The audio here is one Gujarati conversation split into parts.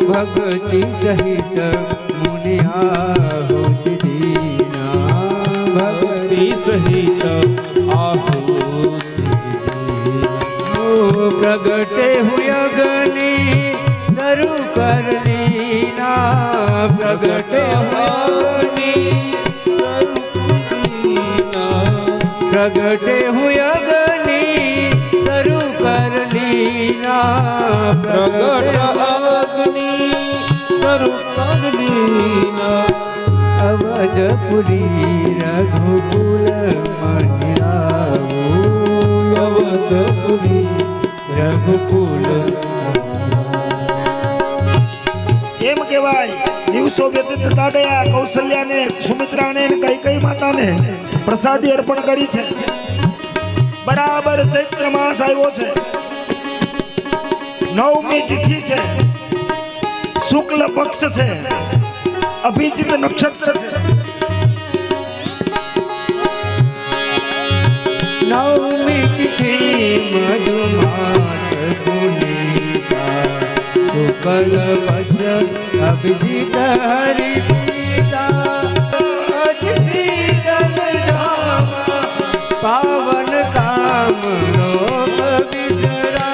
भक्ति सहित मुनिया होती दीना भक्ति सहित आहुति प्रगटे हुए अग्नि सरु कर लीना प्रगटे हुए प्रगटे हुए अग्नि सरु कर लीना प्रगट अग्नि सरु कर लीना अवधपुरी रघुकुल मनियाओ अवधपुरी रघुकुल એમ કહેવાય દિવસો વ્યતીત થતા ગયા કૌશલ્યાને સુમિત્રાને કઈ કઈ માતાને પ્રસાદી અર્પણ કરી છે બરાબર ચૈત્ર માસ આવ્યો છે નવમી તિથિ છે શુક્લ પક્ષ છે અભિજીત નક્ષત્ર છે नवमी तिथि मधुमास पुनीता शुक्ल पक्ष अभिजीत हरि प्रीता शीतल धाम पावन काम लोक विश्रामा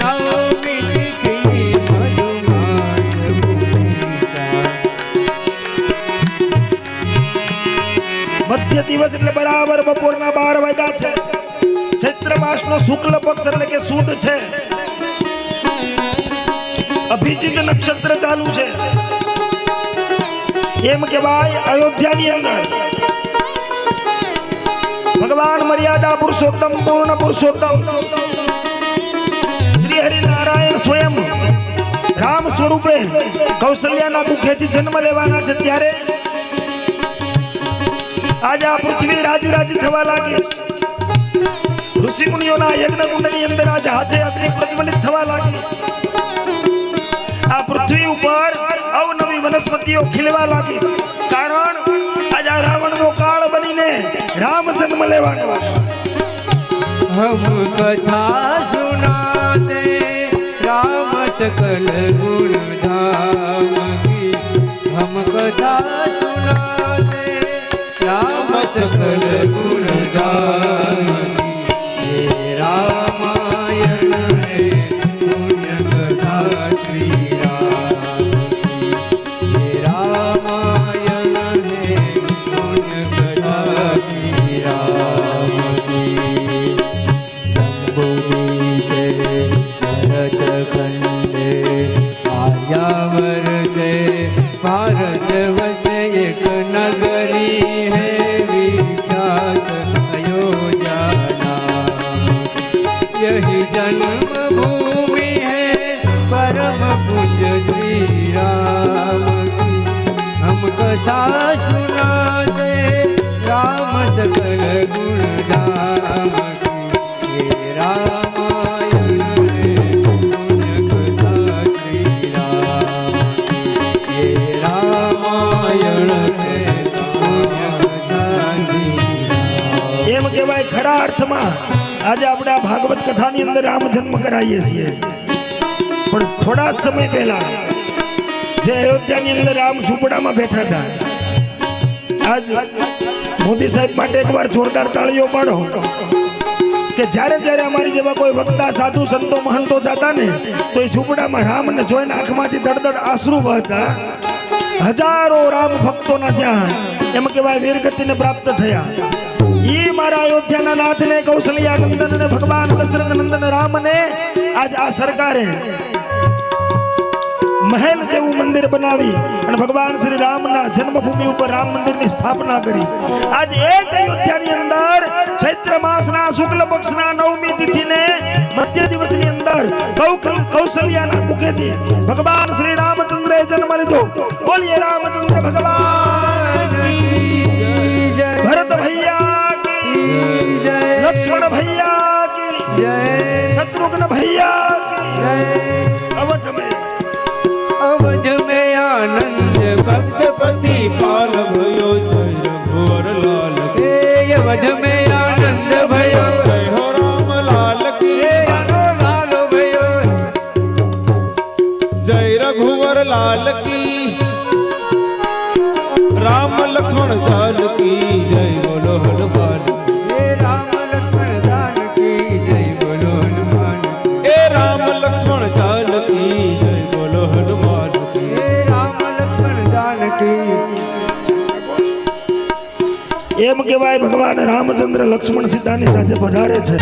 नवमी तिथि मधुमास पुनीता મધ્ય દિવસ એટલે બરાબર બપોરના 12 વાગ્યા છે ચૈત્ર માસનો શુક્લ પક્ષ એટલે કે સુદ છે અભિજીત નક્ષત્ર ચાલુ છે એમ કહેવાય અયોધ્યાની અંદર ભગવાન મર્યાદા પુરુષોત્તમ પૂર્ણ પુરુષોત્તમ શ્રી હરિ નારાયણ સ્વયં રામ સ્વરૂપે કૌશલ્યાના મુખેથી જન્મ લેવાના છે ત્યારે आज आ पृथ्वी राज राज थवा लागे ऋषि मुनियों यज्ञ कुंडनी अंदर आज हाथे अग्नि प्रज्वलित थवा लागे आ पृथ्वी ऊपर अवनवी वनस्पतिओ खिलवा लागी कारण आज आ रावण नो काल बनीने राम जन्म लेवानो हम कथा सुनाते राम सकल गुण धाम की हम कथा सुनाते राम सकल गुण गान ये रामायण है पुण्य कथा श्री राम की ये रामायण है पुण्य कथा श्री राम की संबोधि जय भरत खंडे आर्यावर जय भारत वस एक नगरी यही जन्म भूमि है परम पूज्य श्री राम की हम कथा सुनाते राम सकल गुण धाम की ये रामायण है पुण्य कथा श्री राम की ये रामायण है पुण्य कथा श्री राम एम कहेवाय खरा अर्थमां आज આપણે ભાગવત કથાની અંદર રામ જન્મ કરાવીએ છીએ પણ થોડા સમય પહેલા જે અયોધ્યાની અંદર રામ ઝૂંપડામાં બેઠા હતા આજ મોદી સાહેબ માટે એકવાર જોરદાર તાળીઓ પાડો કે જ્યારે જ્યારે અમારી જેવા કોઈ વક્તા સાધુ સંતો મહંતો જાતા ને તો એ ઝૂંપડામાં રામને જોઈને આંખમાંથી દળદળ આંસુ વહેતા હજારો રામ ભક્તોના જ્યાં એમ કહેવાય વીરગતિને પ્રાપ્ત થયા ये मारा अयोध्या नाथ ने कौशल्या नंदन ने भगवान दशरथ नंदन राम ने आज आ सरकारे महल जेवू मंदिर बनावी और भगवान श्री राम ना जन्मभूमि पर राम मंदिर की स्थापना करी आज एक अयोध्या नी अंदर चैत्र मास ना शुक्ल पक्ष ना नवमी तिथि ने मध्य दिवस नी अंदर कौशल्या ना मुखे थी भगवान श्री रामचंद्र जन्म लीधो बोलिए रामचंद्र भगवान भरत भैया लक्ष्मण भैया की जय शत्रुघ्न भैया की जय अवध में आनंद भक्त पति पाल भयो जय रघुवर लाल के अवध में आनंद भयो जय हो राम लाल की लाल भयो जय रघुवर लाल की राम लक्ष्मण जान की जय बोलो हनुमान हे राम लक्ष्मण जान की जय बोलो हनुमान ए राम लक्ष्मण जान की जय बोलो हनुमान की हे राम लक्ष्मण जान की એમ કહેવાય ભગવાન રામચંદ્ર લક્ષ્મણ સીતાની સાથે પધારે છે.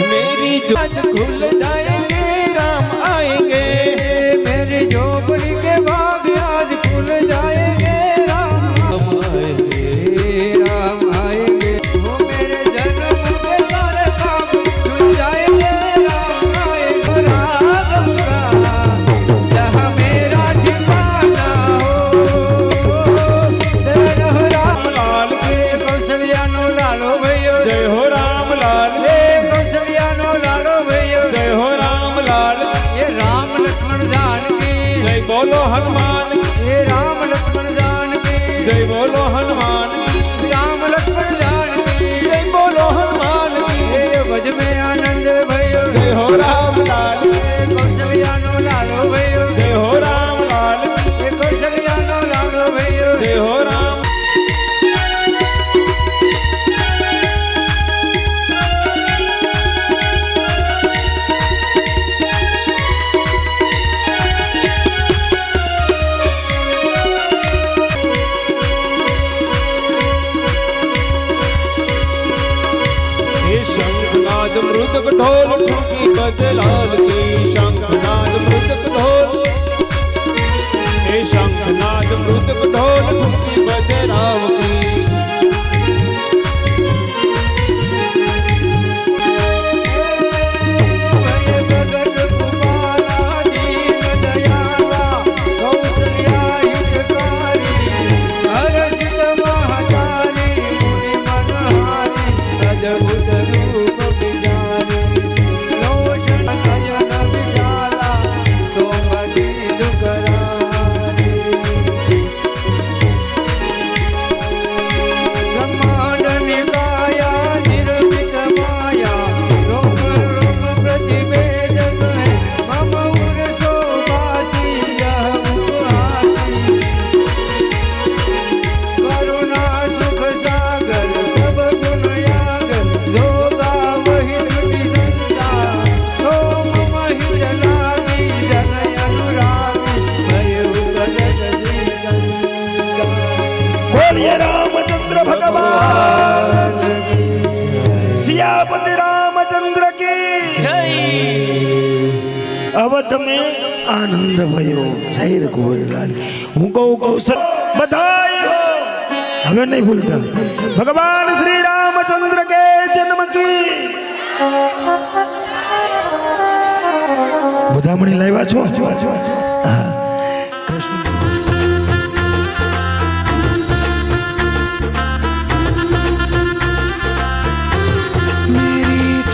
खुल जाएंगे राम आएंगे मेरी झोपड़ी के बाग आज खुल जाएंगे राम आएंगे राम आएंगे वो मेरे जन्म के सारे काम खुल जाएंगे राम आएंगे राम का जहाँ मेरा ठिकाना हो राम लाल के कौशल्या नो लालो भैया जय हो राम लाल कौशल्या नो लालो भैया जय हो राम लाल ये राम लक्ष्मण जान की जय बोलो हनुमान ये राम लक्ष्मण जान की जय बोलो हनुमान राम लक्ष्मण जान की जय बोलो हनुमान ये भज में आनंद भयो जय हो राम लाल कौशल्या नो लालो भयो जय हो राम लाल ये कौशल्या नो लालो भयो जय हो राम मृदक ढोल ठुकी बजलाल की शंखनाद मृदक ढोल हे शंखनाद मृदक ढोल ठुकी बजराव की बोलिए रामचंद्र भगवान सियापति रामचंद्र की जय અવધ में આનંદ ભયો જય રઘુવર લાલ હું કહું કૌશલ બધાય હવે નહીં ભૂલતા ભગવાન શ્રી રામચંદ્ર કે જન્મ की વધામણી લાવ્યા છો હા કૃષ્ણ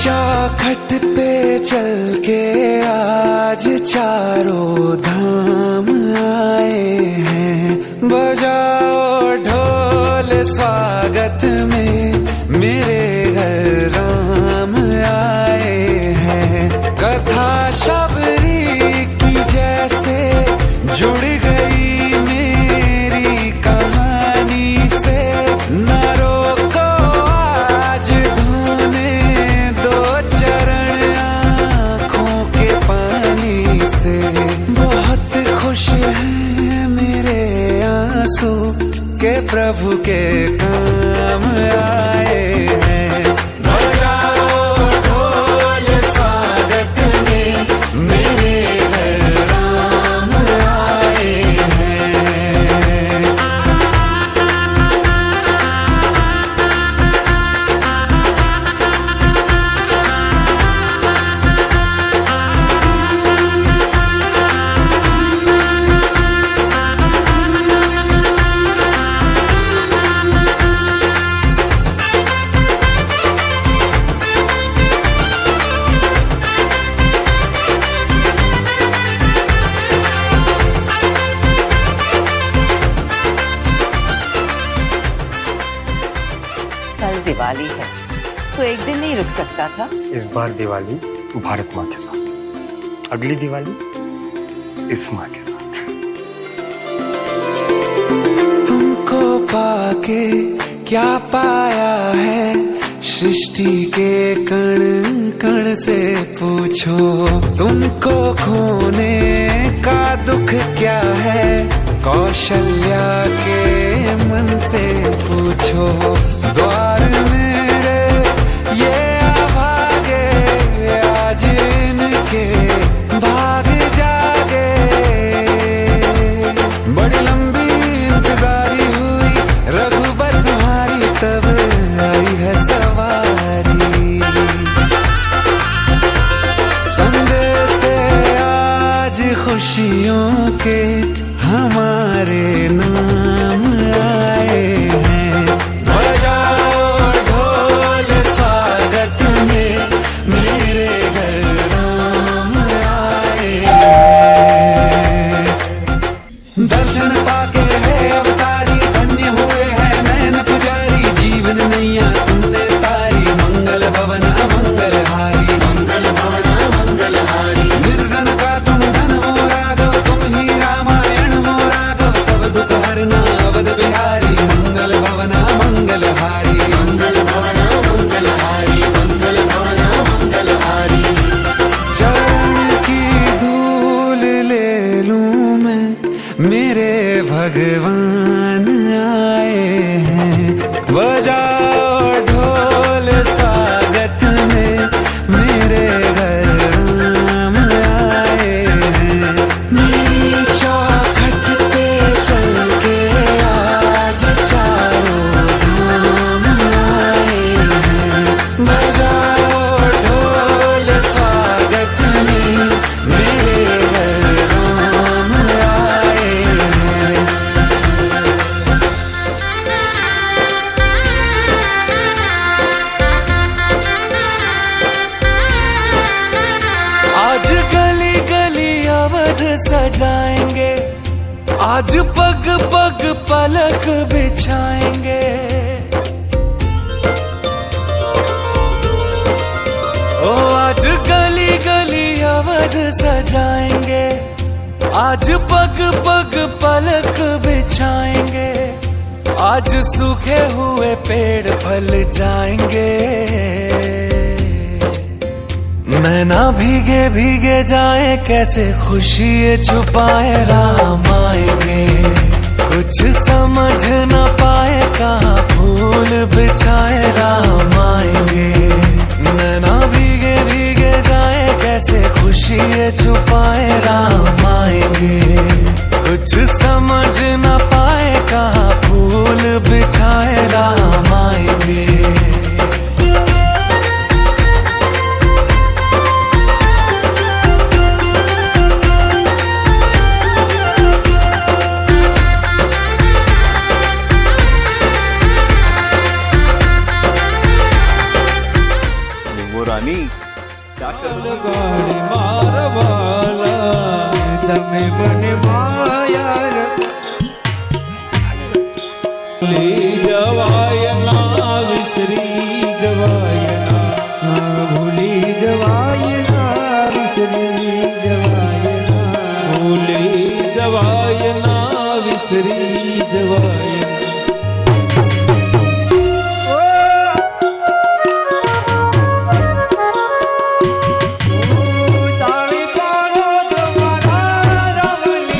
चौखट पे चल के आज चारों धाम आए हैं बजाओ ढोल स्वागत में मेरे घर राम आए हैं कथा शबरी की जैसे जुड़ गई मेरी कहानी से न रोको आज धोने दो चरण आँखों के पानी से बहुत खुश हैं मेरे आंसू के प्रभु के काम आए कल दिवाली है, तो एक दिन नहीं रुक सकता था? इस बार दिवाली भारत माँ के साथ, अगली दिवाली इस माँ के साथ। तुमको पाके क्या पाया है, सृष्टि के कण कण से पूछो। तुमको खोने का दुख क्या है, कौशल्या के मन से पूछो। द्वार मेरे ये आभागे, आज इनके भाग जागे। बड़ी लंबी इंतजारी हुई रघुबर तुम्हारी, तब आई है सवारी। संदेश से आज खुशियों के हमारे नाम आए हैं। बजाओ ढोल स्वागत में, मेरे घर राम आए हैं। दर्शन पाके है अवतारी, धन्य हुए हैं नयन पुजारी। जीवन नैया तुमने तारी, मंगल भवन अमंगल हारी। मंगल भवन अमंगल हारी। निर्धन का तुम धन हो राघव, तुम ही रामायण हो राघव। सब दुख हरना अवध बिहारी, मंगल भवन अमंगल हारी। मंगल भवन अमंगल हारी। मंगल भवन अमंगल हारी। चरण की धूल ले लूं मैं, मेरे भगवान आए हैं। बजाओ ढोल स्वागत में, मेरे घर राम आए हैं। मेरी चौखट पे चल के आज चारों धाम आए हैं। बजाओ ढोल स्वागत में, मेरे घर राम आए हैं। आज गली गली अवध सजाएंगे, आज पग पग पलक बिछाएंगे। ओ आज गली गली अवध सजाएंगे, आज पग पग पलक बिछाएंगे। आज सूखे हुए पेड़ फल जाएंगे। नैना भीगे भीगे जाए, कैसे खुशी ये छुपाए। राम आएंगे, कुछ समझ न पाए, कहाँ फूल बिछाए। राम आएंगे, नैना भीगे भीगे जाए, कैसे खुशी ये छुपाए। राम आएंगे, कुछ समझ न पाए, कहाँ फूल बिछाए। राम आएंगे। रानी क्या कर ગાડી મારવાલા તમે મને માયા ભૂલી જવાય ના, વિસરી જવાય ના. ભૂલી જવાય ના, વિસરી જવાય ના. ભૂલી જવાય ના, વિસરી જવાય ના. તાળી પાડો તમારા રામની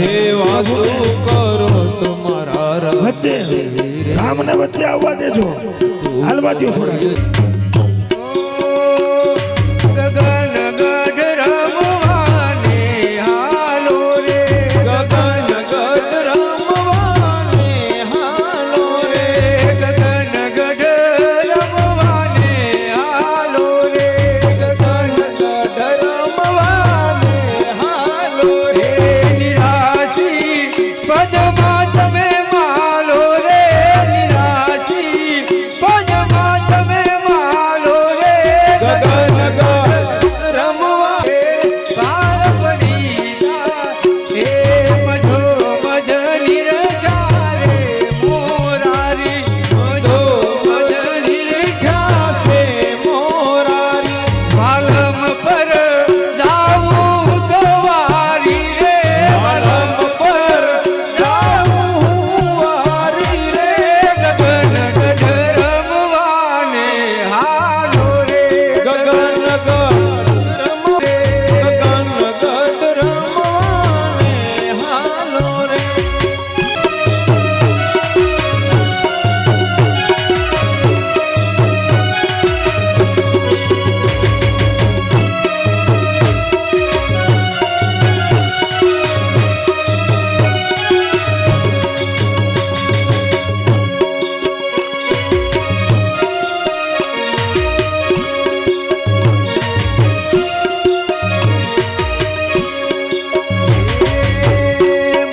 હે વાતો કરો તમારા વચ્ચે રામને વચ્ચે આવવા દેજો, હાલવા દો થોડા. ગગન ગઢ રમવાને હાલો રે, ગગન ગઢ રમવાને હાલો રે, ગગન ગઢ રમવાને હાલો રે, ગગન ગઢ રમવાને હાલો રે. નિરાશી પદમાં તમે માલો રે, નિરાશી પદમાં તમે માલો રે, ગગન ગઢ રમવા પાર પડી જા હે મધો મધ નિરખા રે મોરારી, મધો મધ નિરખા ખ્યાસે મોરારી. પાલમ પર જાવું ગવારી રે, પાલમ પર જાઉં વારી રે. ગગન ગઢ રમવાને હાલો રે, ગગન ગઢ રમવે, ગગન ગઢ રમવાને હાલો રે.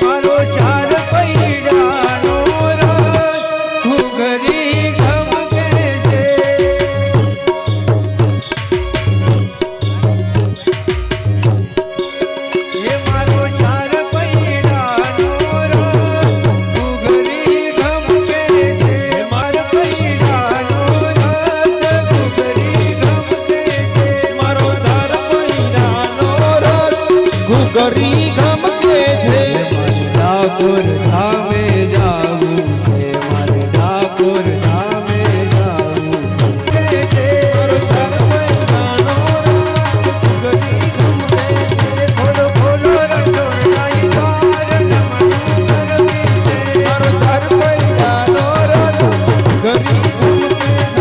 મારો ચાર પૈડાનો રસ ઘૂઘરી ગમકે છે, એ મારો ચાર પૈડાનો રસ ઘૂઘરી ગમકે છે, મારા પૈડાનો રસ ઘૂઘરી ગમકે છે, મારો ચાર મહિનાનો રસ ઘૂઘરી ગમકે છે. ઠાકોર ધામે જાવું છે, મારે ઠાકોર ધામે જાવું છે, મારો ચાર મહિનાનો રસ ઘૂઘરી ગમકે છે. ખોલો ખોલો રસોડાઈ દ્વાર નમન કરવી છે, મારો ચાર મહિનાનો રસ ઘૂઘરી ગમકે છે.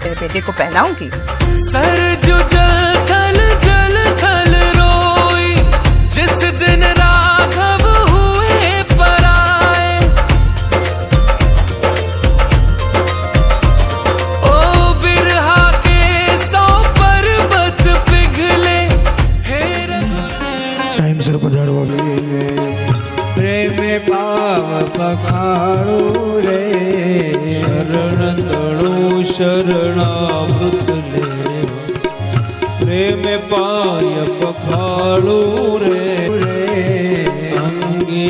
तेरे बेटे को पहनाऊंगी। सरजू जल थल जल थल रोई जिस दिन राघव हुए पराए। ओ बिरहा के 100 पर्वत पिघले हे ટાઈમસર પધારવા. પ્રેમ પાવ પખાડું રે, શરણ તણું શરણામૃત લેવા, પ્રેમ પાય પખાળું રે. અંગે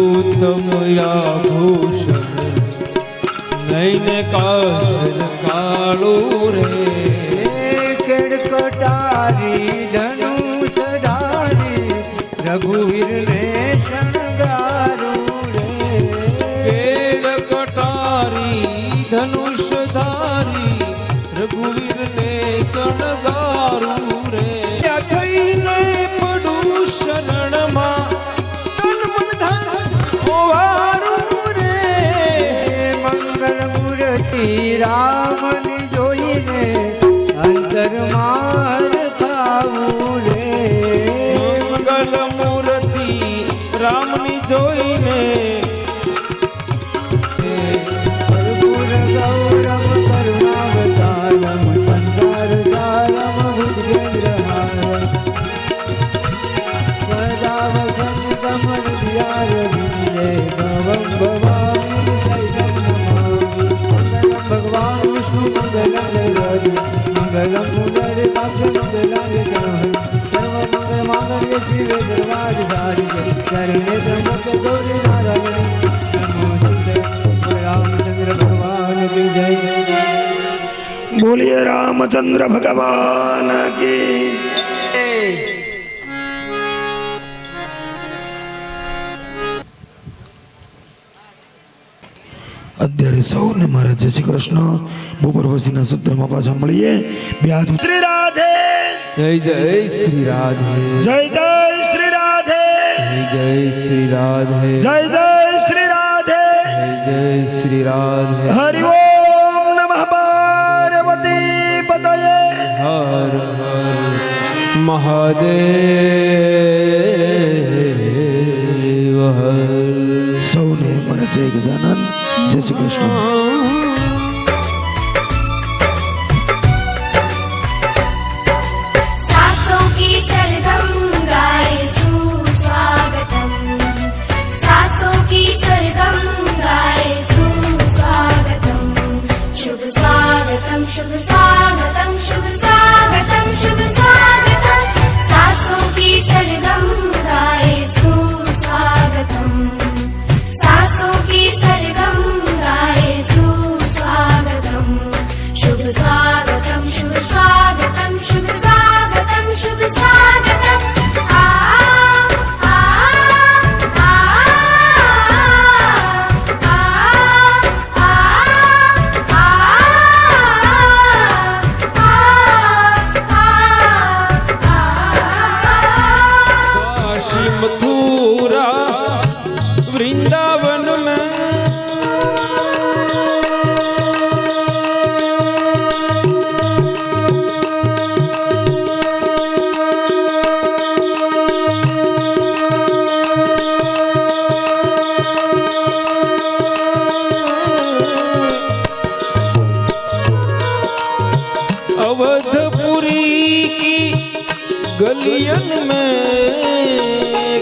ઉત્તમ આભૂષણ, નૈને કાજલ કાળું રે. કેડકટારી ધનુષ ધારી રઘુવીર ને શણગારું રે. बोलिए रामचंद्र भगवान की। અત્યારે સૌને મારા જય શ્રી કૃષ્ણ બપોર પછીના સત્રમાં પાછા મળીએ બે હાથ શ્રી રાધે જય જય શ્રી રાધે જય જય શ્રી રાધે જય શ્રી રાધે જય જય શ્રી રાધે જય શ્રી રાધે હરિ ઓમ નમઃ પાર્વતી પતયે હર હર મહાદેવ હર સૌને મારા જય ગજાનન જય શ્રી કૃષ્ણ। सासों की सरगम गाए सुस्वागतम, सासों की सरगम गाए सुस्वागतम, शुभ स्वागतम शुभ स्वागतम शुभ स्वागतम शुभ स्वागतम, सासों की सरगम गाए सुस्वागतम, सासों की सरगम गाए सुस्वागतम, शुभ स्वागतम शुभ स्वागतम शुभ स्वागतम शुभ स्वागतम। आ आ आ काशी मथुरा वृंदावन में अवधपुरी की गलियन में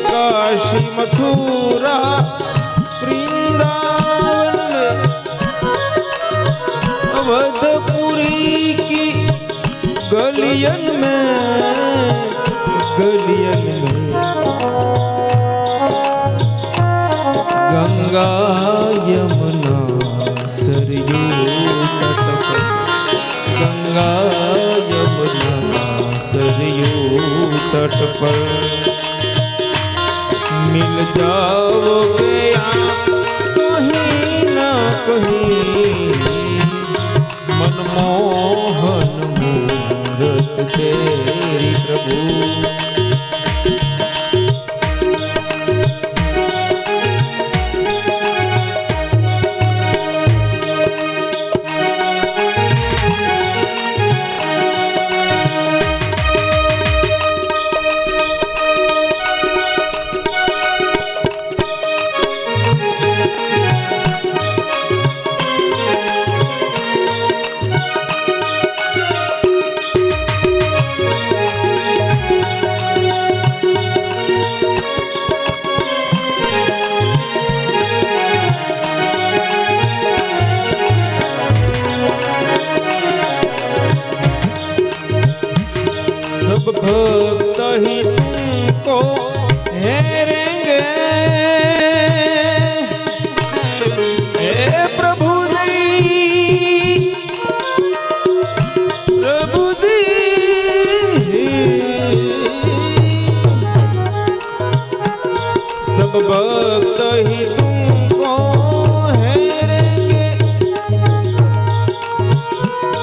काशी मथुरा वृंदावन में अवधपुरी की गलियन में गंगा यमुना सरयू तट पर गंगा यमुना सरयू तट पर मिल जाओगे आप कहीं ना कहीं मनमोहन मूरत तेरी प्रभु। सब भक्त ही तुमको हेरेंगे हे प्रभु जी प्रभु जी सब भक्त ही तुमको हेरेंगे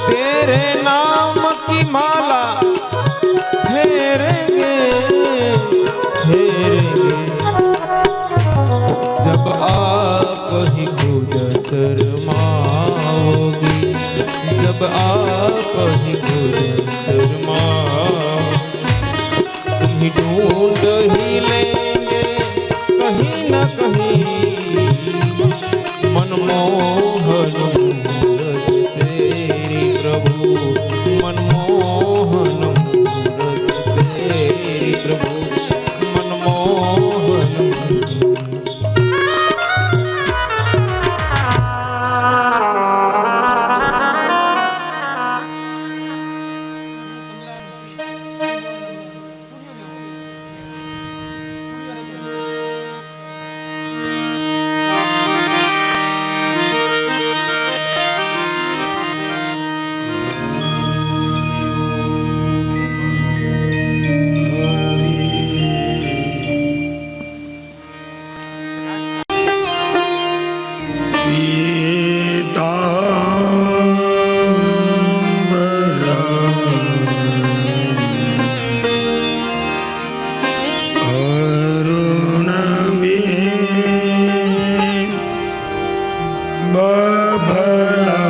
तेरे नाम की माला फेरेंगे फेरेंगे जब आप ही खुद शर्माओगी जब आप ही खुद शर्माओ तुम ही ढूंढ ही लेंगे कहीं न कहीं मनमोहन मूरत तेरी प्रभु मनमोहन तेरी प्रभु मनमोहन। બભલા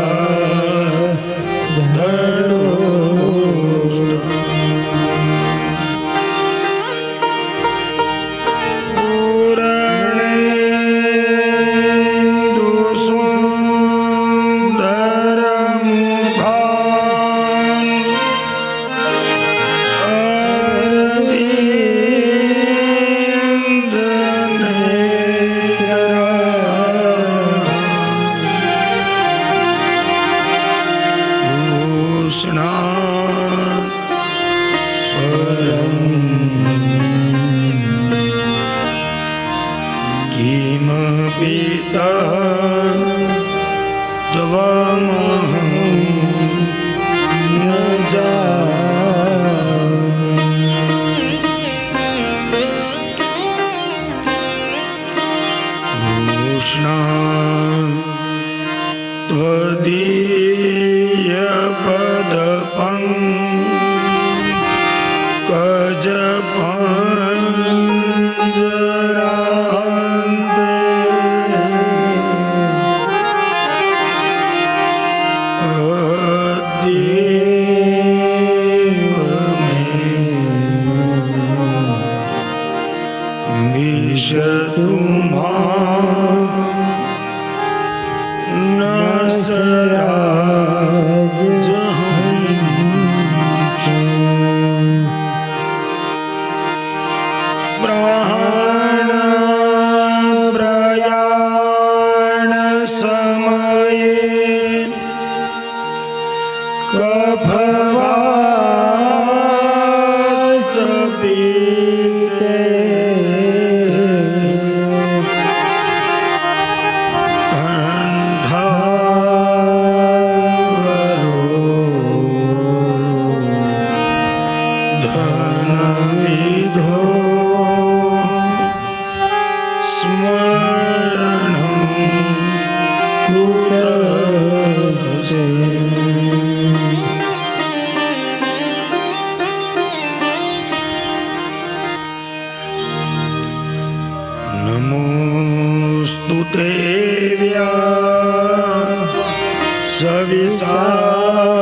સવિશાલ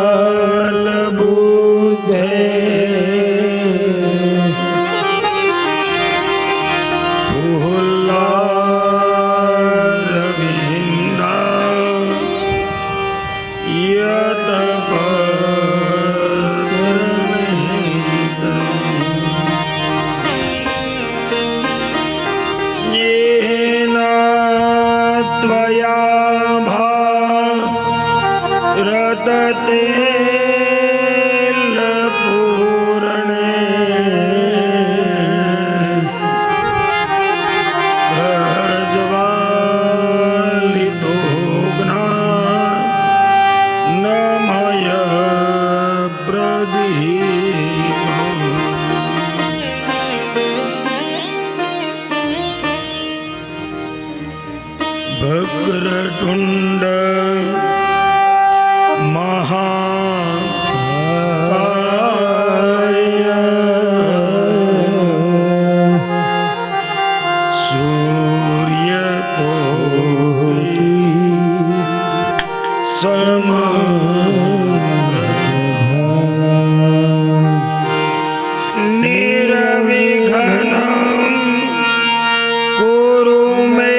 બુદ્ધે ભગ્રતુંડ મહાકાય સૂર્યકોટિ સમપ્રભ નિર્વિઘ્નં કુરુ મે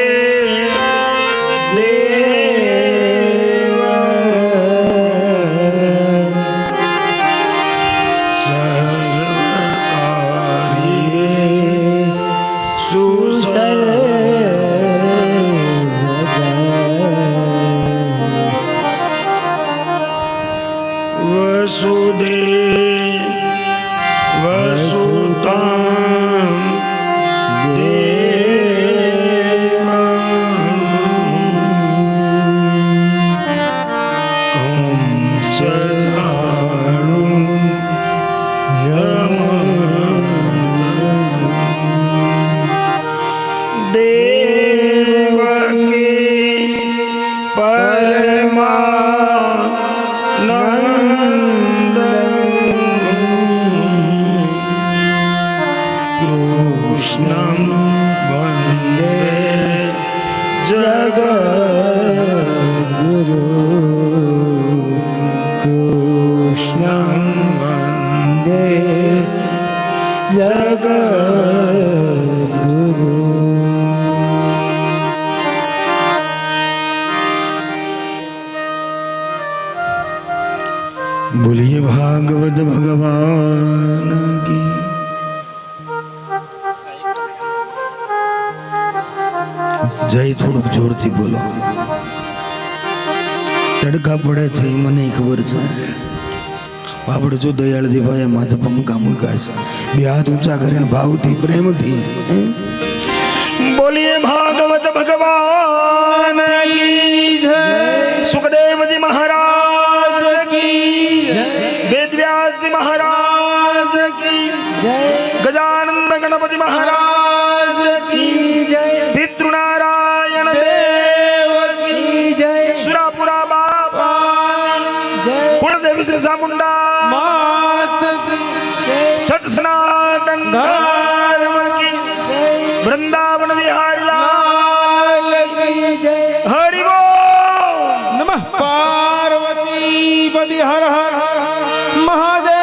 કૃષ્ણં વંદે જગત बोलिए भागवत भगवान की। जय થોડુંક જોરથી બોલો. તડકા પડે છે એ મને ખબર છે. આપણે જો દયાળજી ભાઈ માથે પંખા મૂક્યા છે, બે હાથ ઊંચા કરીને ભાવથી પ્રેમથી બોલીએ ભાગવત ભગવાન કી જય. સુખદેવજી મહારાજ કી જય. વેદવ્યાસજી મહારાજ કી જય. ગજાનંદ ગણપતિ મહારાજ કી જય. પિતૃનારાયણ દેવ કી જય. સુરાપુરા બાપા જય. કુળદેવી શ્રી ચામુંડા માત કી જય. સત સનાતન ધર્મ કી જય. વૃંદાવન વિહારી લાલ કી જય. હરિ બોલ. નમઃ પાર્વતી પતિ હર હર મહાદેવ.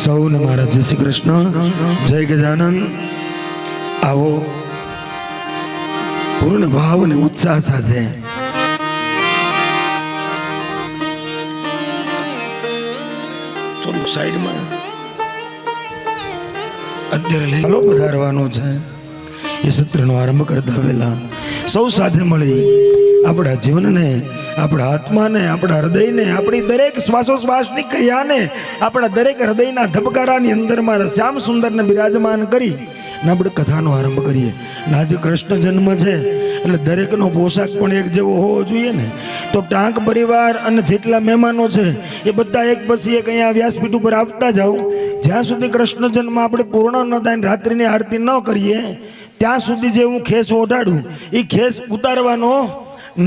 સૌને મારા જય શ્રી કૃષ્ણ, જય ગજાનંદ. આવો પૂર્ણ ભાવ અને ઉત્સાહ સાથે થોડુંક સાઈડમાં અત્યારે લીલો પધારવાનો છે. એ સત્રનો આરંભ કરતા પહેલા સૌ સાથે મળી આપણા જીવનને, આપણા આત્માને, આપણા હૃદયને, આપણી દરેક શ્વાસોશ્વાસની ક્રિયાને, આપણા દરેક હૃદયના ધબકારાની અંદર મારા શ્યામ સુંદરને બિરાજમાન કરી અને આપણે કથાનો આરંભ કરીએ. અને આજે કૃષ્ણ જન્મ છે એટલે દરેકનો પોશાક પણ એક જેવો હોવો જોઈએ ને. તો ટાંક પરિવાર અને જેટલા મહેમાનો છે એ બધા એક પછી એક અહીંયા વ્યાસપીઠ ઉપર આવતા જાઓ. જ્યાં સુધી કૃષ્ણ જન્મ આપણે પૂર્ણ ન થાય, રાત્રિની આરતી ન કરીએ, ત્યાં સુધી જે હું ખેસ ઓઢાડું એ ખેસ ઉતારવાનો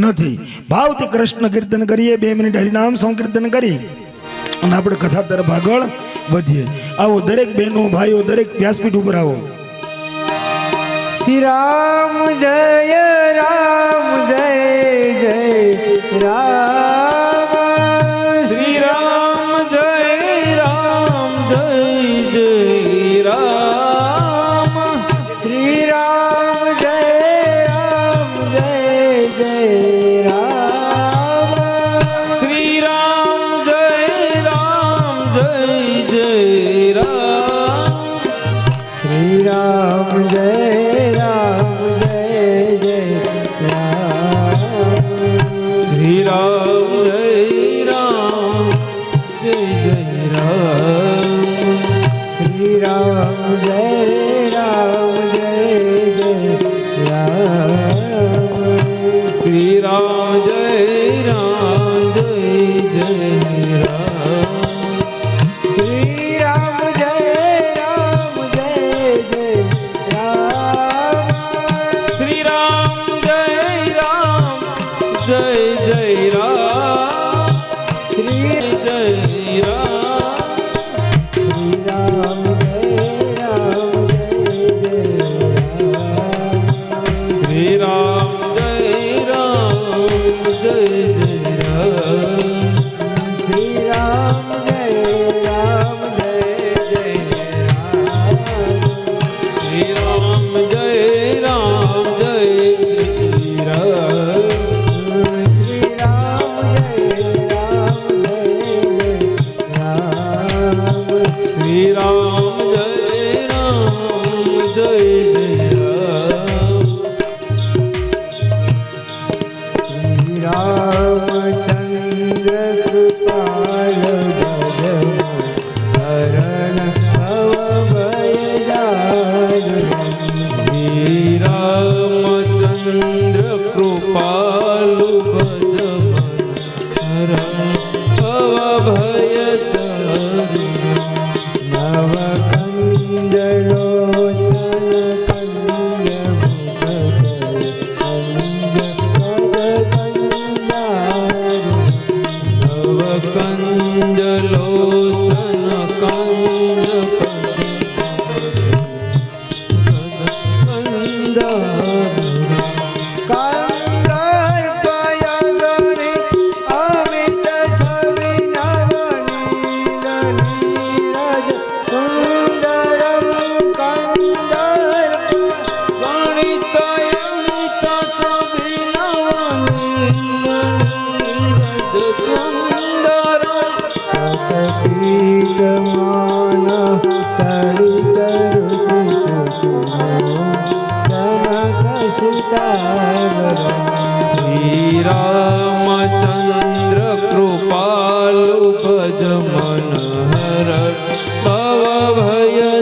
નથી. ભાવથી કૃષ્ણ કીર્તન કરીએ. 2 મિનિટ હરિનામ સંકીર્તન કરી અને આપણે કથા તરફ આગળ વધીએ. આવો દરેક બહેનો ભાઈઓ દરેક વ્યાસપીઠ ઉપર આવો. શ્રી રામ જય રામ જય જય રામ. શ્રી રામ જય રામ જય જય રામ. શ્રી રામ જય રામ જય જય રામ. શ્રી રામ જય રામ જય જય રામ. શ્રી રામ જય ગણિત સુતાવરા શ્રી રામચંદ્ર કૃપાલુ ભજ મન હર ભવ ભય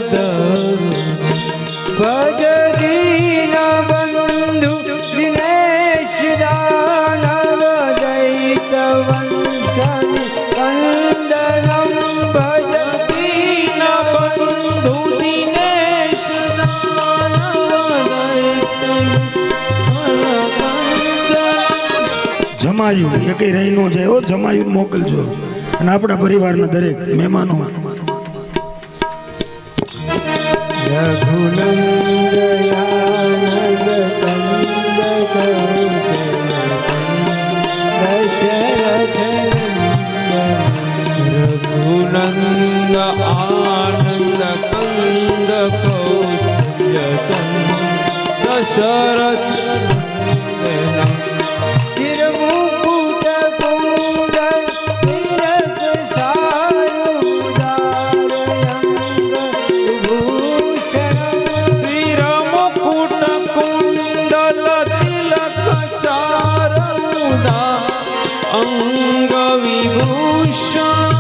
ભજ દીન બંધુ દિનેશ દાનવ દૈત વંશન કંદનમ ભજ દીન બંધુ દિનેશ જમાયું એ કઈ રહી નો જાય. જમાયું મોકલજો અને આપણા પરિવારના દરેક મહેમાનો રઘુનંદયાનંદ કંદ દશરથ રઘુનંદ આનંદ કંદ કૌશલ્ય દશરથ શિરમુકુટ કુંડલ તિલક સાયુધારયંગ વિભૂષણ શ્રીરમકુટ કુંડલ તિલક ચારુદા અંગ વિભૂષણ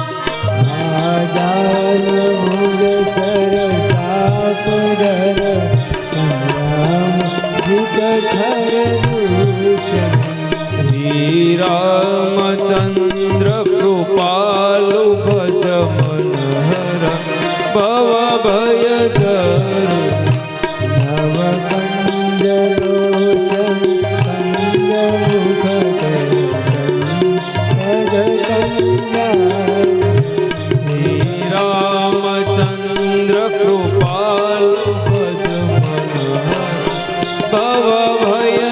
આજાન ભુજ સરસાપુરર સંગ્રામ વિકઠર દૂષણ શ્રી રામચંદ્ર કૃપાલુ ભજ મન હર ભવ ભય નવકંજલોષણ કંજમુખ શ્રી રામચંદ્ર કૃપાલુ ભજ મન હર ભવ ભય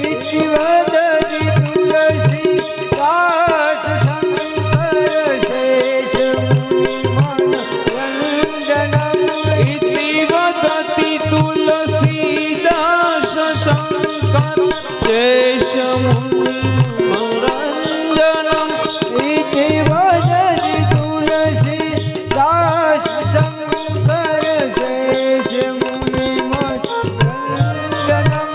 ઇતિવદતિ તુલસી દાસ શંકર શેષ મુનિ રંજનમ ઇતિ વદતિ તુલસીદાસ શંકર શેષ મુનિ મનોરંજનમ ઇતિ વદતિ તુલસી દાસ શંકર શેષ મુનિ રંજનમ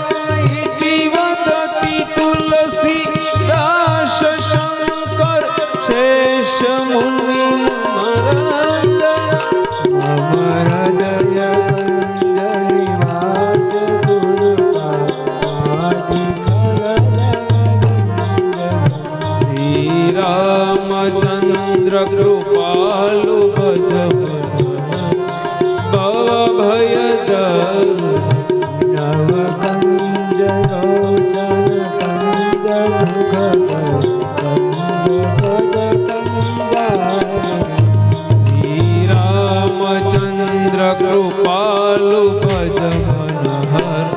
ઇતિ વદતિ તુલસીદાસ શંકર શેષ મુનિ મનોરંજનમ અમર હૃદય નિવાસ ગુરુપાદિ શ્રી રામચંદ્ર કૃપાલુ ભજ ભવ ભય નવકંજ લોચન કંજ મુખ શ્રી રામચંદ્ર કૃપાલુ ભજ મન હર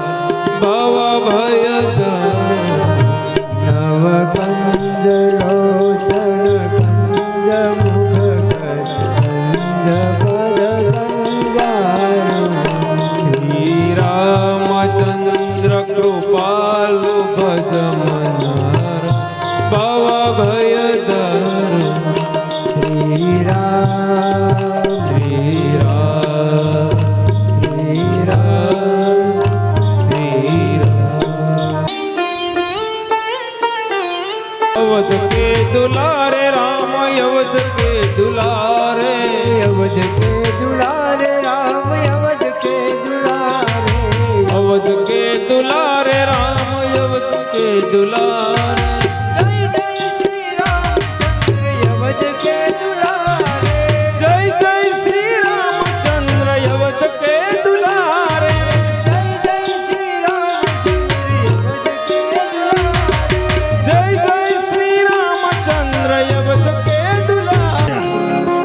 ભવ ભય નવકંજ લોચન કંજ મુખ કંજ પદ શ્રી રામચંદ્ર કૃપાલુ ભજ મન હર ભવ ભય શ્રી રામ શ્રી રામ શ્રી રામ શ્રી રામ અવધ કે દુલારે રામ અવધ કે દુલારે અવધ કે દુલારે રામ અવધ કે દુલારે અવધ કે દુલારે રામ અવધ કે દુલારે જય જય શ્રી રામચંદ્ર અવધ કે દુલારે જય જય શ્રી રામચંદ્ર અવધ કે દુલારે જય જય શ્રી રામચંદ્ર અવધ કે દુલારે જય જય શ્રી રામચંદ્ર અવધ કે દુલારે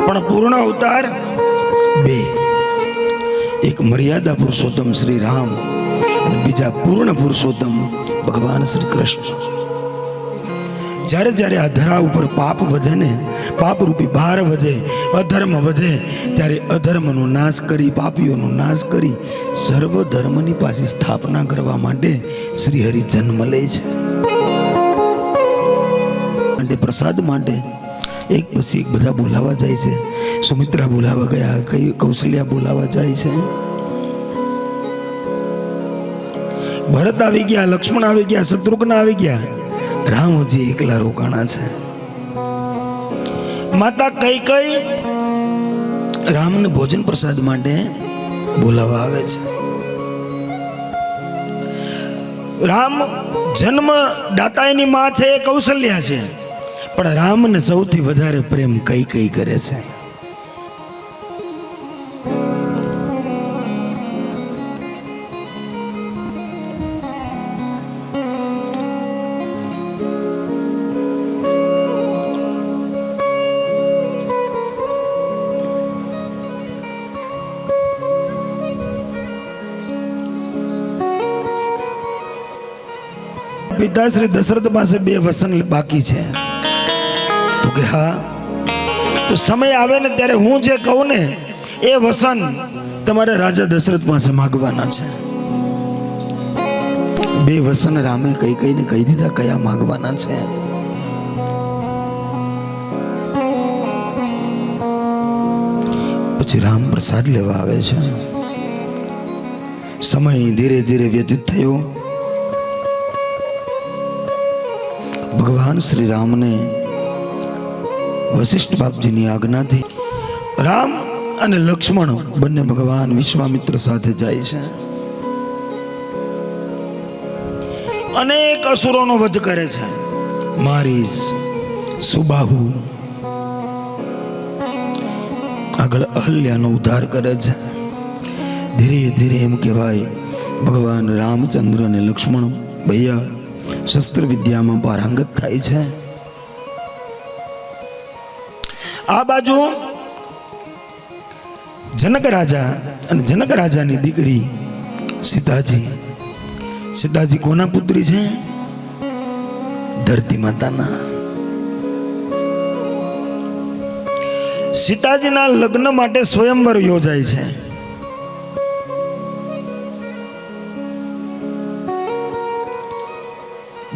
પણ પૂર્ણ અવતાર બે. એક મર્યાદા પુરુષોત્તમ શ્રી રામ અને બીજા પૂર્ણ પુરુષોત્તમ ભગવાન શ્રી કૃષ્ણ. જ્યારે જ્યારે આ ધરા ઉપર પાપ વધે ને, પાપ રૂપી ભાર વધે, અધર્મ વધે, ત્યારે અધર્મનો નાશ કરી, પાપીઓનો નાશ કરી સર્વ ધર્મની પાસે સ્થાપના કરવા માટે શ્રી હરિ જન્મ લે છે. અને પ્રસાદ માટે એક પછી એક બધા બોલાવા જાય છે. સુમિત્રા બોલાવા ગયા, કઈ કૌશલ્યા બોલાવા જાય છે. ભરત આવી ગયા, લક્ષ્મણ આવી ગયા, શત્રુઘ્ન આવી ગયા, રામ હજી એકલા રોકાણા છે. માતા કઈ રામને ભોજન પ્રસાદ માટે બોલાવવા આવે છે. રામ જન્મ દાતાની માં છે એ કૌશલ્યા છે, પણ રામને સૌથી વધારે પ્રેમ કઈ કરે છે. પિતા શ્રી દશરથ પાસે 2 વસન બાકી છે. તો કે હા, તો સમય આવે ને ત્યારે હું જે કહું ને એ વસન તમારે રાજા દશરથ પાસે માગવાના છે. 2 વસન રામે કઈને કહી દીધા કયા માગવાના છે. પછી રામ પ્રસાદ લેવા આવે છે. સમય ધીરે ધીરે વ્યતીત થયો. ભગવાન શ્રી રામને વશિષ્ઠ બાપજીની આજ્ઞાથી રામ અને લક્ષ્મણ બંને ભગવાન વિશ્વામિત્ર સાથે જાય છે. અનેક અસુરોનો વધ કરે છે. મારીસ, સુબાહુ, આગળ અહલ્યાનો ઉદ્ધાર કરે છે. ધીરે ધીરે એમ કહેવાય ભગવાન રામચંદ્ર અને લક્ષ્મણ ભૈયા શસ્ત્ર વિદ્યામાં પારંગત થાય છે. આ બાજુ જનક રાજા અને જનક રાજાની દીકરી સીતાજી કોના પુત્રી છે? ધરતી માતાના. સીતાજીના લગ્ન માટે સ્વયંવર યોજાય છે.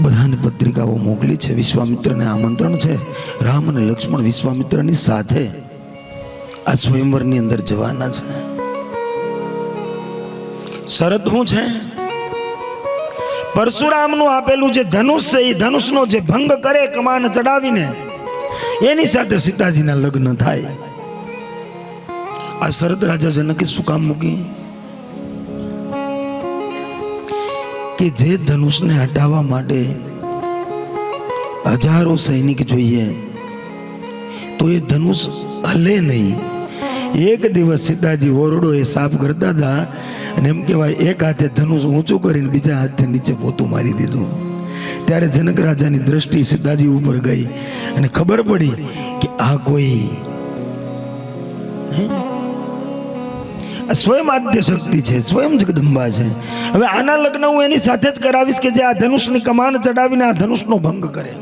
બધાને પત્રિકાઓ મોકલી છે. વિશ્વામિત્રને આમંત્રણ છે. રામ અને લક્ષ્મણ વિશ્વામિત્રની સાથે આ સ્વયંવરની અંદર જવાના છે. શરત શું છે? પરશુરામનું આપેલું જે ધનુષ છે એ ધનુષનો જે ભંગ કરે કમાન ચડાવીને એની સાથે સીતાજીના લગ્ન થાય. આ શરત રાજા જનકે શું કામ મૂકી? કે જે ધનુષને હટાવવા માટે હજારો સૈનિક જોઈએ તો એ ધનુષ હલે નહીં. એક દિવસ સીતાજી ઓરડો એ સાફ કરતા હતા અને એમ કહેવાય એક હાથે ધનુષ ઊંચું કરીને બીજા હાથે નીચે પોતું મારી દીધું. ત્યારે જનક રાજાની દ્રષ્ટિ સીતાજી ઉપર ગઈ અને ખબર પડી કે આ કોઈ સ્વયં આદ્ય શક્તિ છે, સ્વયં જગદંબા છે. હવે આના લગ્ન હું એની સાથે જ કરાવીશ કે જે આ ધનુષની કમાન ચડાવીને આ ધનુષનો ભંગ કરે.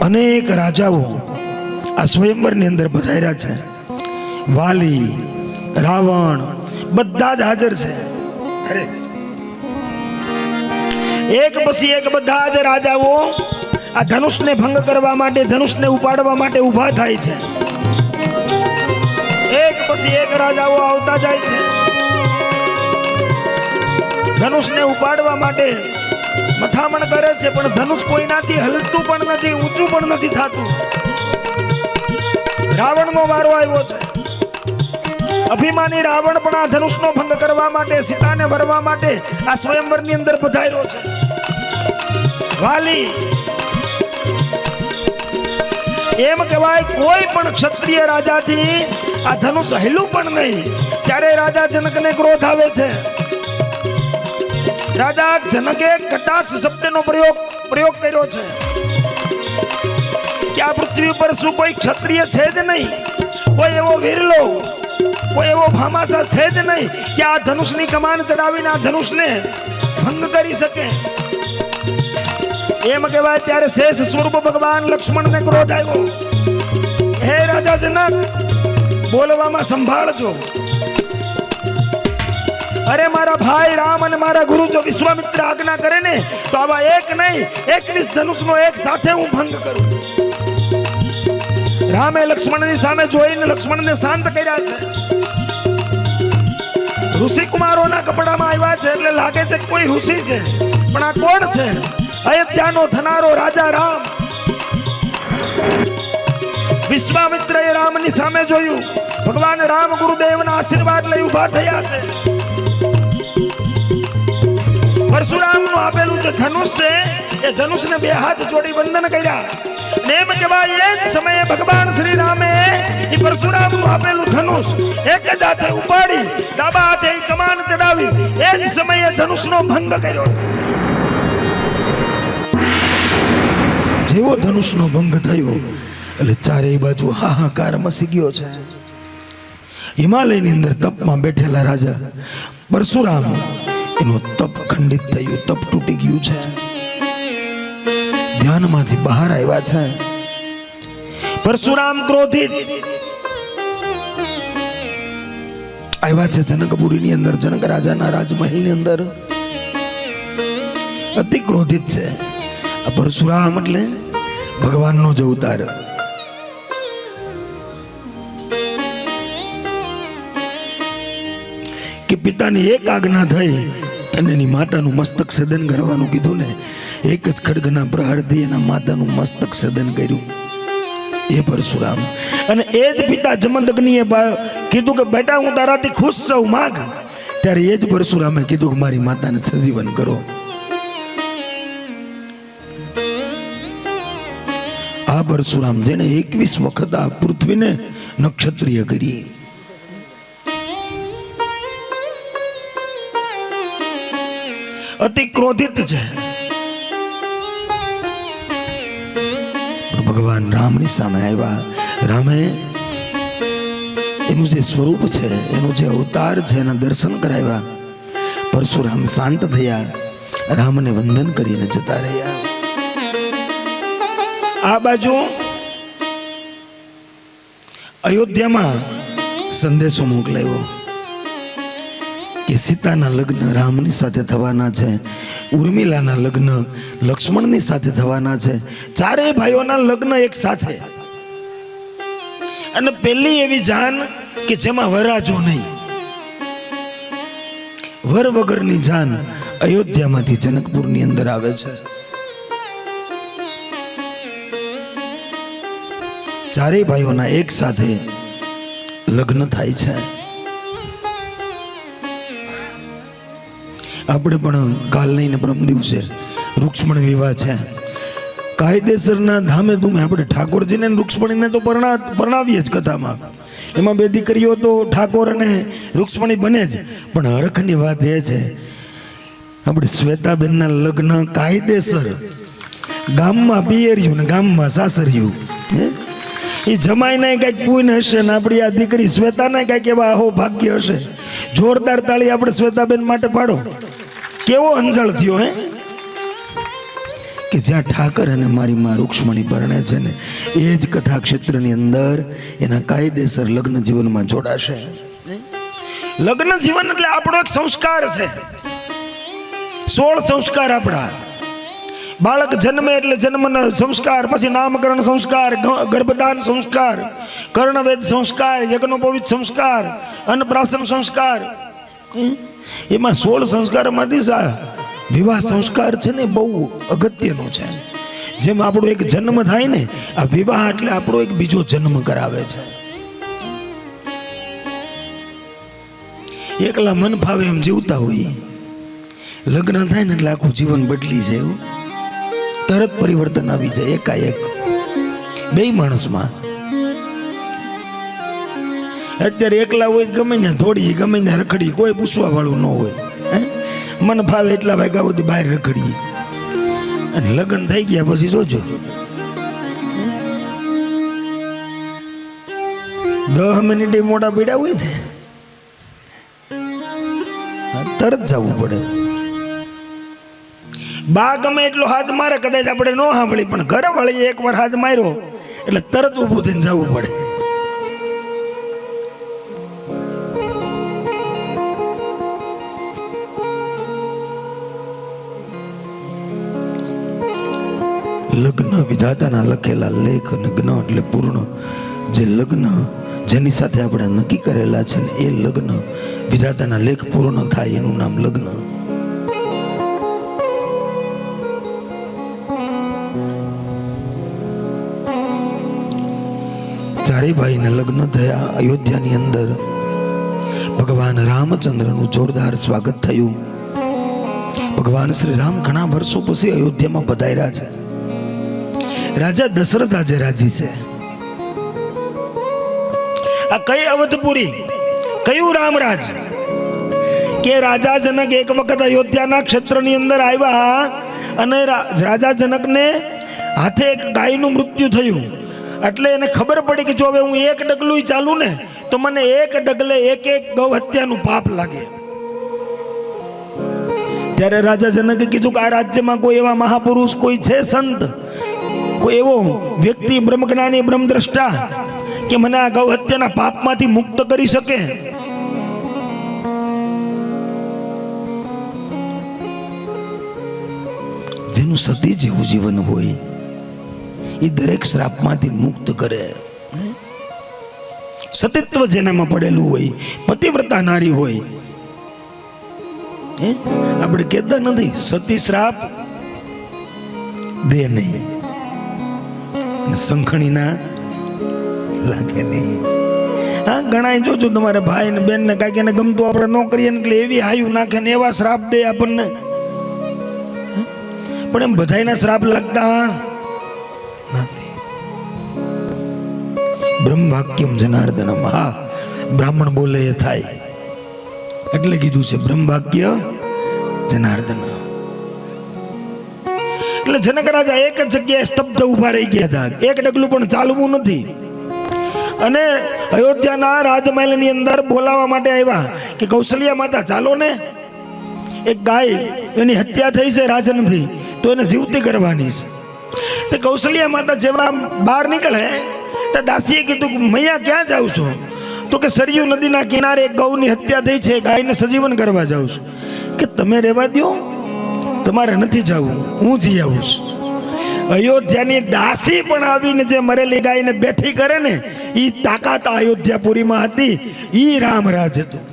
અનેક રાજાઓ આ સ્વયંવરની અંદર પધાર્યા છે. વાલી, રાવણ બધા જ હાજર છે. અરે એક પછી એક બધા જ રાજાઓ આ ધનુષને ભંગ કરવા માટે, ધનુષને ઉપાડવા માટે ઊભા થાય છે. એક પછી એક રાજાઓ આવતા જાય છે. ધનુષને ઉપાડવા માટે મથામણ કરે છે, પણ ધનુષ કોઈનાથી હલતું પણ નથી, ઊંચું પણ નથી થતું. રાવણનો વારો આવ્યો છે. અભિમાની રાવણ પણ આ ધનુષનો ભંગ કરવા માટે, સીતાને ભરવા માટે આ સ્વયંવરની અંદર પધાર્યો છે. વાલી, એમ કહેવાય કોઈ પણ ક્ષત્રિય રાજાથી આ ધનુષ હલ્યું પણ નહીં. ત્યારે રાજા જનકને ક્રોધ આવે છે. રાજા જનકે કટાક્ષ શબ્દનો પ્રયોગ કર્યો છે કે આ પૃથ્વી પર શું કોઈ ક્ષત્રિય છે જ નહીં, કોઈ એવો વીરલો, કોઈ એવો ભામાસા છે જ નહીં કે આ ધનુષની કમાન ચડાવીને આ ધનુષને ભંગ કરી શકે. એમ કહેવાય ત્યારે શેષ સ્વરૂપ ભગવાન લક્ષ્મણને ક્રોધ આવ્યો. હે રાજા જનક, બોલવામાં સંભાળજો. અરે મારા ભાઈ રામ અને મારા ગુરુ જો વિશ્વામિત્ર આજ્ઞા કરે ને તો આવા એક નહીં 21 ધનુષનો એક સાથે હું ભંગ કરું. રામે લક્ષ્મણની સામે જોઈને લક્ષ્મણને શાંત કર્યા છે. ઋષિ કુમારોના કપડામાં આવ્યા છે એટલે લાગે છે કે કોઈ ઋષિ છે, પણ આ કોણ છે? અયોધ્યાનો થનારો રાજા રામ. વિશ્વામિત્રએ રામની સામે જોયું. ભગવાન રામ ગુરુદેવના આશીર્વાદ લઈ ઉભા થયા છે. પરશુરામનું આપેલું જે ધનુષ છે એ ધનુષને બે હાથ જોડી વંદન કર્યા. એમ કહેવાય એ જ સમયે ભગવાન શ્રી રામે એ પરશુરામનું આપેલું ધનુષ એક જ હાથે ઉપાડી ડાબા હાથે કમાન ચડાવી એ જ સમયે ધનુષનો ભંગ કર્યો છે. જેવો ધનુષનો ભંગ થયો એટલે ચારેય બાજુ હાહાકાર મસી ગયો છે. હિમાલયની અંદર તપમાં બેઠેલા રાજા પરશુરામ એનું તપ ખંડિત થયું, તપ તૂટી ગયું છે. ધ્યાનમાંથી બહાર આવ્યા છે. પરશુરામ ક્રોધિત આવ્યા છે જનકપુરીની અંદર, જનક રાજાના રાજમહેલની અંદર અતિ ક્રોધિત છે. આ પરશુરામ એટલે ભગવાનનો જ અવતાર. કે પિતાની એક આજ્ઞા થઈ અને એની માતાનું મસ્તક છેદન કરવાનું કીધું ને, એક જ ખડગના પ્રહારથી એના માતાનું મસ્તક છેદન કર્યું એ પરશુરામ. અને એ જ પિતા જમદગ્નિએ કીધું કે બેટા હું તારાથી ખુશ છું, માગ. ત્યારે એ જ પરશુરામે કીધું કે મારી માતાને સજીવન કરો. આ પરશુરામ જેને 21 વખત આ પૃથ્વીને નક્ષત્રિય કરી. અતિ ક્રોધિત છે. ભગવાન રામની સામે આવ્યા. રામે એનું જે સ્વરૂપ છે, એનું જે અવતાર છે, એના દર્શન કરાવ્યા. પરશુરામ શાંત થયા, રામને વંદન કરીને જતા રહ્યા. આ બાજુ અયોધ્યામાં સંદેશો મોકલાયો કે સીતાના લગ્ન રામની સાથે થવાના છે, ઉર્મિલાના લગ્ન લક્ષ્મણની સાથે થવાના છે. ચારેય ભાઈઓના લગ્ન એક સાથે. અને પહેલી એવી જાન કે જેમાં વરાજો નહીં, વર વગરની જાન અયોધ્યામાંથી જનકપુરની અંદર આવે છે. ચારેય ભાઈઓના એક સાથે લગ્ન થાય છે. આપણે પણ કાલ નહીં ને પરમ દિવસે રૂક્ષ્મણ વિવાહ છે. કાયદેસરના ધામે ધૂમે આપણે ઠાકોરજીને રૂક્ષ્મણીને તો પરણાવીએ જ કથામાં. એમાં બે દીકરીઓ તો ઠાકોર અને રૂક્ષ્મણી બને જ. પણ હરખની વાત એ છે, આપણે શ્વેતાબેનના લગ્ન કાયદેસર ગામમાં પિયર્યું ને ગામમાં સાસર્યું. એ જમાઈને કંઈક પૂઈને હશે ને આપણી આ દીકરી શ્વેતાને કંઈક એવા આહો ભાગ્ય હશે. જોરદાર તાળી આપણે શ્વેતાબેન માટે પાડો. કેવો અંજળ થયો હે કે જ્યાં ઠાકર અને મારી માં રૂક્ષ્મણી પરણે છે ને એ જ કથા ક્ષેત્રની અંદર એના કાયદેસર લગ્ન જીવનમાં જોડાશે. લગ્ન જીવન એટલે આપણો એક સંસ્કાર છે. 16 સંસ્કાર આપણા. બાળક જન્મે એટલે જન્મના સંસ્કાર, પછી નામકરણ સંસ્કાર, ગર્ભદાન સંસ્કાર, કર્ણવેદ સંસ્કાર, યજ્ઞોપવિત સંસ્કાર, અન્નપ્રાશન સંસ્કાર. એમાં 16 સંસ્કારમાંથી વિવાહ સંસ્કાર છે ને બહુ અગત્યનો છે. જેમ આપણો એક જન્મ થાય ને, આ વિવાહ એટલે આપણો એક બીજો જન્મ કરાવે છે. એકલા મન ફાવે એમ જીવતા હોય, લગ્ન થાય ને એટલે આખું જીવન બદલી જાય. એવું તરત પરિવર્તન આવી જાય એકાએક બે માણસમાં. અત્યારે એકલા હોય ગમે ત્યાં દોડી, ગમે ત્યાં રખડી, કોઈ પૂછવા વાળું ન હોય. મન ફાવે એટલા વાગ્યા સુધી બહાર રખડીએ. અને લગ્ન થઈ ગયા પછી જોજો 10 મિનિટે મોટા પીડા હોય ને તરત જવું પડે. બા ગમે એટલો હાથ મારે, કદાચ આપણે ન સાંભળી, પણ ઘરે વાળી એકવાર હાથ માર્યો એટલે તરત ઊભું થઈને જવું પડે. લગ્ન વિધાતાના લખેલા લેખ અને જ્ઞ એટલે પૂર્ણ. જે લગ્ન જેની સાથે આપણે નક્કી કરેલા છે ને એ લગ્ન વિધાતાના લેખ પૂર્ણ થાય એનું નામ લગ્ન. ચારેય ભાઈના લગ્ન થયા. અયોધ્યાની અંદર ભગવાન રામચંદ્રનું જોરદાર સ્વાગત થયું. ભગવાન શ્રી રામ ઘણા વર્ષો પછી અયોધ્યામાં પધાર્યા છે. રાજા દશરથ આજે રાજી છે. આ કઈ અવધપુરી, કયું રામરાજ કે રાજા જનક એક વખત અયોધ્યાના ક્ષેત્રની અંદર આવ્યા અને રાજા જનકને હાથે એક ગાયનું મૃત્યુ થયું. એટલે એને ખબર પડી કે જો હવે હું એક ડગલું ચાલું ને તો મને એક ડગલે એક ગૌ હત્યાનું પાપ લાગે. ત્યારે રાજા જનકે કીધું કે આ રાજ્યમાં કોઈ એવા મહાપુરુષ કોઈ છે, સંત, કોઈ એવો વ્યક્તિ, બ્રહ્મજ્ઞાની, બ્રહ્મદ્રષ્ટા કે મને આ ગૌ હત્યાના પાપમાંથી મુક્ત કરી શકે? જેનું સતી જેવું જીવન હોય એ દરેક શ્રાપમાંથી મુક્ત કરે. સતીત્વ જેનામાં પડેલું હોય, પતિવ્રતા નારી હોય. આપણે કહેતા નથી સતી શ્રાપ દે નહીં, સંખણીના લાગે નહીં. હા, ઘણા જોજો તમારે ભાઈ ને બેન ને કાંઈક એને ગમતું આપણે ન કરીએ એટલે એવી હાયું નાખે ને એવા શ્રાપ દે આપણને. પણ એમ બધાયના શ્રાપ લાગતા નથી. બ્રહ્મ વાક્યમ જનાર્દનમ. હા, બ્રાહ્મણ બોલે એ થાય એટલે કીધું છે બ્રહ્મ વાક્ય જનાર્દન. એટલે જનક રાજા એક જ જગ્યાએ સ્તબ્ધ ઉભા રહી ગયા હતા. એક ડગલું પણ ચાલવું નથી. અને અયોધ્યાના રાજમહેલની અંદર બોલાવવા માટે આવ્યા કે કૌશલ્યા માતા ચાલો ને, એક ગાય એની હત્યા થઈ છે રાજનથી, તો એને જીવતી કરવાની છે. તે કૌશલ્યા માતા જેવા બહાર નીકળે તો દાસીએ કીધું કે મૈયા ક્યાં જાઉં છો? તો કે સરયુ નદીના કિનારે એક ગૌની હત્યા થઈ છે, ગાયને સજીવન કરવા જાઉં છું. કે તમે રહેવા દો, તમારે નથી જવું, હું જઈ આવું છું. અયોધ્યાની દાસી પણ આવીને જે મરેલી ગાયને બેઠી કરે ને એ તાકાત અયોધ્યાપુરીમાં હતી. ઈ રામરાજ હતું.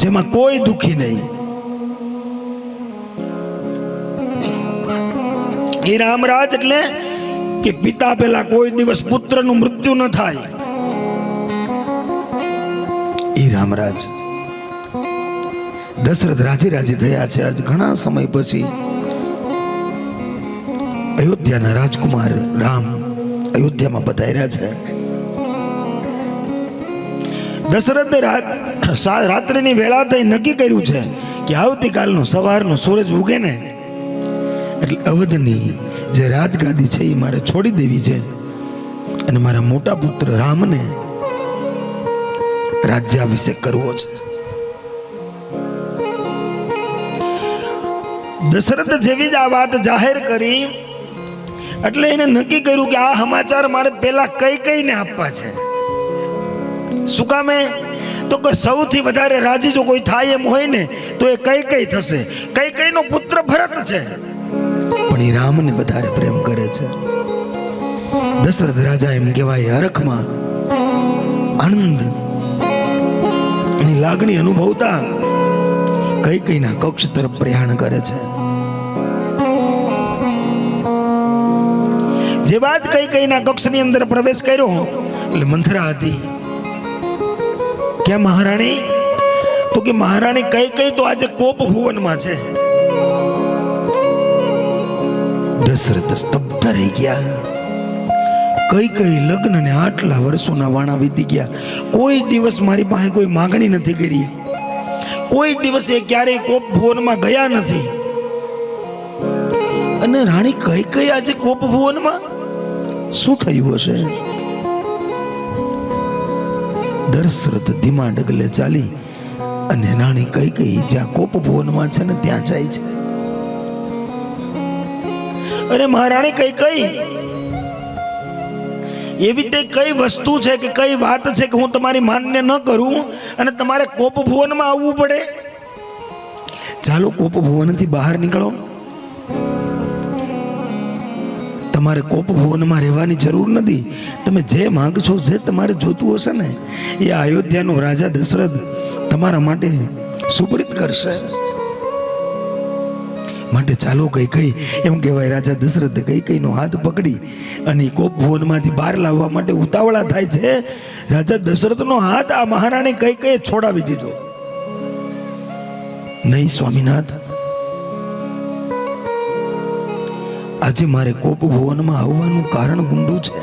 જેમાં કોઈ દુખી નહીં. એ રામરાજ એટલે કે પિતા પેલા કોઈ દિવસ પુત્રનું મૃત્યુ ન થાય. એ રામરાજ. દશરથ રાજી રાજી થયા છે. આજ ઘણા સમય પછી અયોધ્યાના રાજકુમાર રામ અયોધ્યામાં પધાર્યા છે. દશરથે રાત્રિની વેળા થઈ નક્કી કર્યું છે કે આવતીકાલનો સવારનો સૂરજ ઉગે ને એટલે અવધની જે રાજગાદી છે એ મારે છોડી દેવી છે અને મારા મોટા પુત્ર રામને રાજ્યાભિષેક કરવો છે. દશરથ જેવી જ આ વાત જાહેર કરી એટલે એને નક્કી કર્યું કે આ સમાચાર મારે પેલા કૈકેયીને આપવા છે. શું કામે? તો કે સૌથી વધારે રાજી જો કોઈ થાય એમ હોય ને તો એ કૈકેયી થશે. કૈકેયીનો પુત્ર ભરત છે પણ એ રામને વધારે પ્રેમ કરે છે. દશરથ રાજા એમ કહેવાય હરખમાં આનંદ ની લાગણી અનુભવતા કૈકેયીના કક્ષ તરફ પ્રયાણ કરે છે. જે વાત કૈકેયીના કક્ષની અંદર પ્રવેશ કર્યો એટલે મંથરા હતી. ક્યાં મહારાણી? તો કે મહારાણી કૈકેયી તો આજે કોપ ભુવનમાં છે. દશરથ સ્તબ્ધ રહી ગયા. કૈકેયી લગ્નને આટલા વર્ષોના વાણા વીતી ગયા, કોઈ દિવસ મારી પાસે કોઈ માંગણી નથી કરી, કોઈ દિવસે ક્યારેય કોપ ભુવનમાં ગયા નથી. અને રાણી કૈકેયી આજે કોપ ભુવનમાં શું થયું હશે? દશરથ ધીમા ડગલે ચાલી અને રાણી કૈકેયી જ્યાં કોપ ભુવનમાં છે ને ત્યાં જાય છે. અરે મહારાણી કૈકેયી, એવી તે કઈ વસ્તુ છે કે કઈ વાત છે કે હું તમારી માન્ય ન કરું અને તમારે કોપ ભુવનમાં આવવું પડે? ચાલો કોપ ભુવનથી બહાર નીકળો. તમારે કોપ ભુવનમાં રહેવાની જરૂર નથી. તમે જે માંગશો, જે તમારે જોતું હશે ને, એ અયોધ્યાનો રાજા દશરથ તમારા માટે સુપરિત કરશે. માટે ચાલો કઈ એમ કહેવાય, રાજા દશરથ કઈનો હાથ પકડી અને કોપ ભુવનમાંથી બહાર લાવવા માટે ઉતાવળા થાય છે. રાજા દશરથનો હાથ આ મહારાણી કઈ છોડાવી દીધો. નહીં સ્વામીનાથ, આજે મારે કોપ ભુવનમાં આવવાનું કારણ ઊંડું છે.